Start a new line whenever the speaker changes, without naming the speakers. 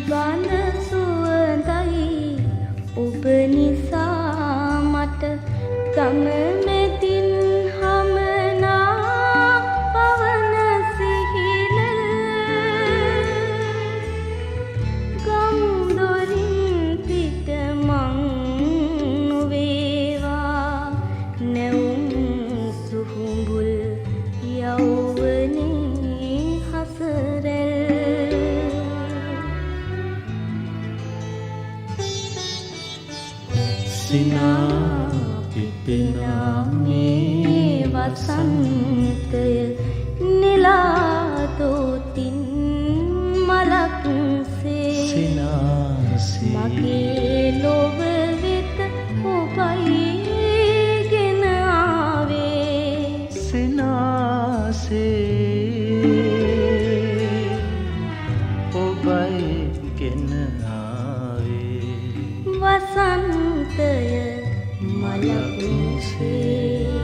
ගඳ සුවඳයි ඔබ නිසා මට ගම මෙතින් හමනා පවන සිහින ගම් දොරින් පිට මං නොවේවා නැවුම් සුහුඹුල් යෞවනේ හසරැල්
සිනා පිපෙනා
මේ වසන්තය නෙලා දෝතින් මලක්සේ
සිනාසේ
මගේ ලොව වෙත ඔබයි ගෙන ආවේ
සිනාසේ ඔබයි ගෙන ආවේ
වසන්තය මලක්සේ